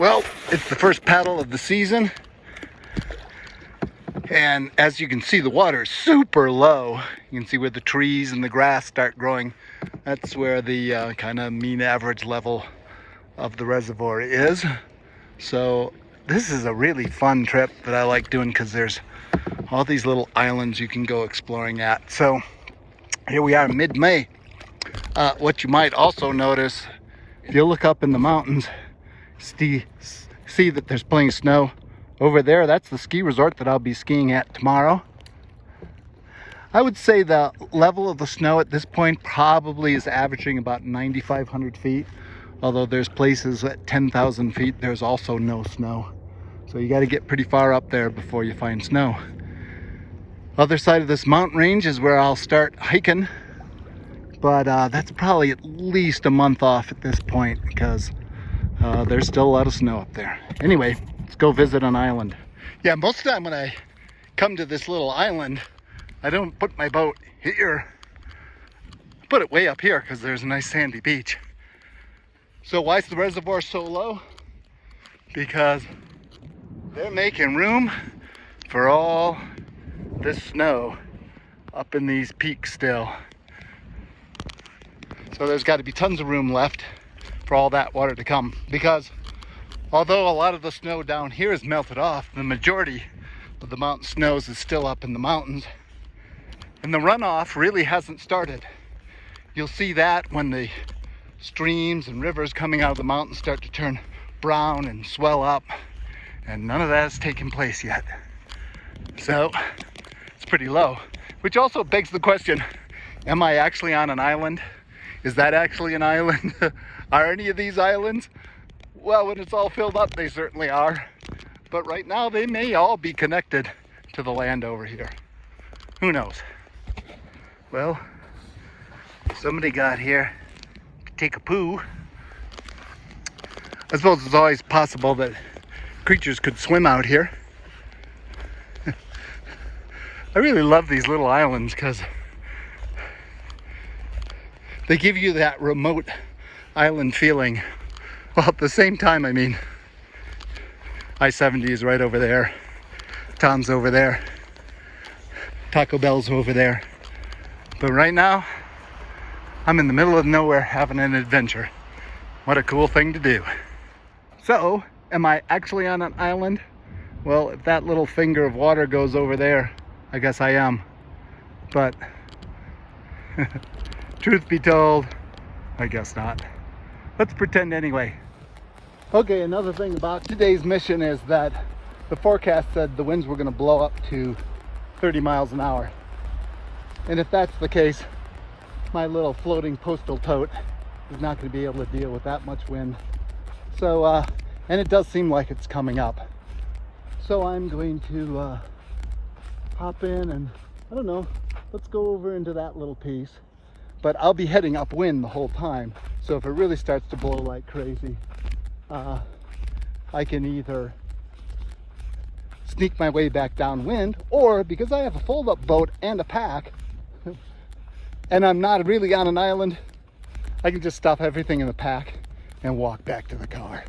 Well, it's the first paddle of the season, and as you can see, the water is super low. You can see where the trees and the grass start growing. That's where the kind of mean average level of the reservoir is. So this is a really fun trip that I like doing because there's all these little islands you can go exploring at. So here we are, mid-May. What you might also notice, if you look up in the mountains, see that there's plenty of snow over there. That's the ski resort that I'll be skiing at tomorrow. I would say the level of the snow at this point probably is averaging about 9,500 feet. Although there's places at 10,000 feet, there's also no snow. So you got to get pretty far up there before you find snow. Other side of this mountain range is where I'll start hiking. But that's probably at least a month off at this point because there's still a lot of snow up there. Anyway, let's go visit an island. Yeah, most of the time when I come to this little island, I don't put my boat here. I put it way up here because there's a nice sandy beach. So why is the reservoir so low? Because they're making room for all this snow up in these peaks still. So there's got to be tons of room left for all that water to come, because although a lot of the snow down here is melted off, the majority of the mountain snows is still up in the mountains, and the runoff really hasn't started. You'll see that when the streams and rivers coming out of the mountains start to turn brown and swell up, and none of that has taken place yet. So it's pretty low, which also begs the question, am I actually on an island? Is that actually an island? Are any of these islands? Well, when it's all filled up, they certainly are. But right now, they may all be connected to the land over here. Who knows? Well, somebody got here to take a poo. I suppose it's always possible that creatures could swim out here. I really love these little islands because they give you that remote island feeling. Well, at the same time, I mean, I-70 is right over there. Tom's over there. Taco Bell's over there. But right now, I'm in the middle of nowhere having an adventure. What a cool thing to do. So, am I actually on an island? Well, if that little finger of water goes over there, I guess I am. But truth be told, I guess not. Let's pretend anyway. Okay, another thing about today's mission is that the forecast said the winds were going to blow up to 30 miles an hour. And if that's the case, my little floating postal tote is not going to be able to deal with that much wind. So, and it does seem like it's coming up. So I'm going to hop in and, I don't know, let's go over into that little piece. But I'll be heading upwind the whole time. So if it really starts to blow like crazy, I can either sneak my way back downwind, or because I have a fold-up boat and a pack, and I'm not really on an island, I can just stuff everything in the pack and walk back to the car.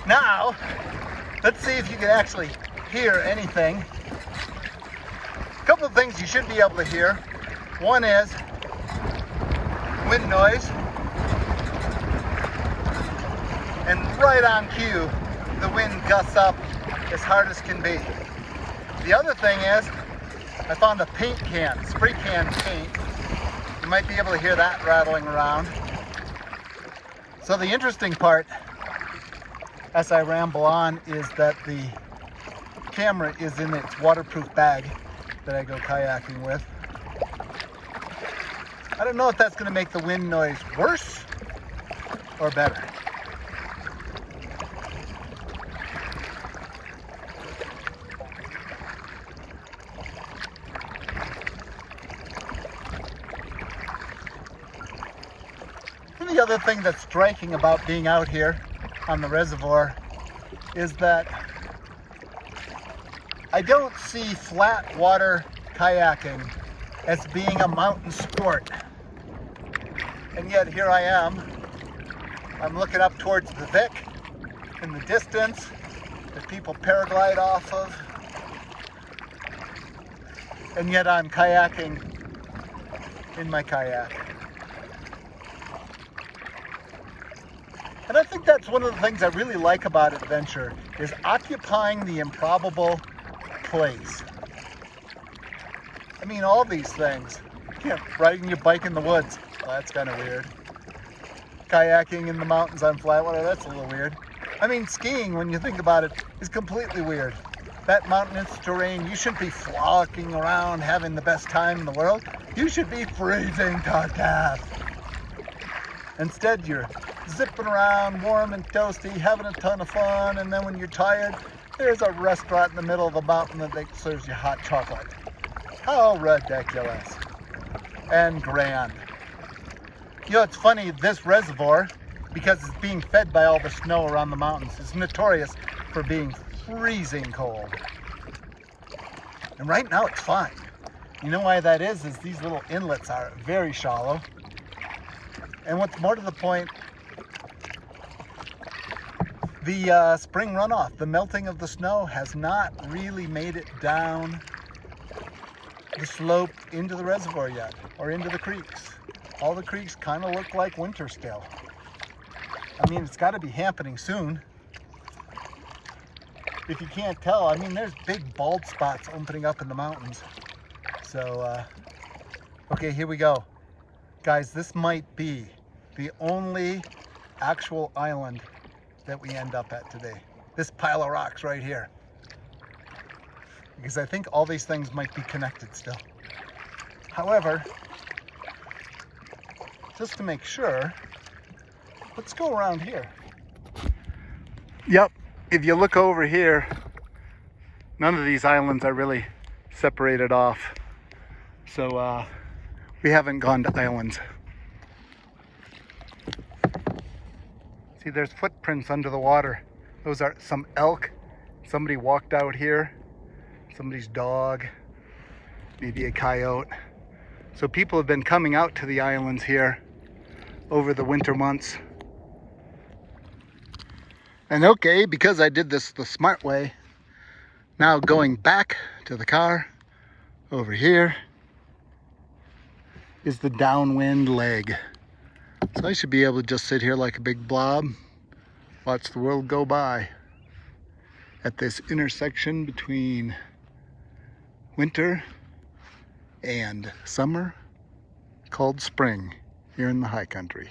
Now, let's see if you can actually hear anything. A couple of things you should be able to hear. One is wind noise. And right on cue, the wind gusts up as hard as can be. The other thing is, I found a paint can, spray can paint. You might be able to hear that rattling around. So the interesting part, as I ramble on, is that the camera is in its waterproof bag that I go kayaking with. I don't know if that's going to make the wind noise worse or better. other thing that's striking about being out here on the reservoir is that I don't see flat water kayaking as being a mountain sport. And yet here I am. I'm looking up towards the Vic in the distance that people paraglide off of. And yet I'm kayaking in my kayak. And I think that's one of the things I really like about adventure, is occupying the improbable place. I mean, all these things. Yeah, riding your bike in the woods, well, that's kind of weird. Kayaking in the mountains on flat water, that's a little weird. I mean, skiing, when you think about it, is completely weird. That mountainous terrain, you shouldn't be flocking around having the best time in the world. You should be freezing to death. Instead, you're zipping around, warm and toasty, having a ton of fun, and then when you're tired, there's a restaurant in the middle of the mountain that serves you hot chocolate. How ridiculous and grand. You know, it's funny, this reservoir, because it's being fed by all the snow around the mountains, is notorious for being freezing cold. And right now it's fine. You know why that is these little inlets are very shallow. And what's more to the point, the spring runoff, the melting of the snow, has not really made it down the slope into the reservoir yet, or into the creeks. All the creeks kind of look like winter still. I mean, it's got to be happening soon. If you can't tell, I mean, there's big bald spots opening up in the mountains. So, okay, here we go. Guys, this might be the only actual island that we end up at today. This pile of rocks right here. Because I think all these things might be connected still. However, just to make sure, let's go around here. Yep, if you look over here, none of these islands are really separated off. So we haven't gone to islands. See, there's footprints under the water. Those are some elk. Somebody walked out here. Somebody's dog. Maybe a coyote. So people have been coming out to the islands here over the winter months. And okay, because I did this the smart way, now going back to the car, over here is the downwind leg. So I should be able to just sit here like a big blob, watch the world go by at this intersection between winter and summer called spring here in the high country.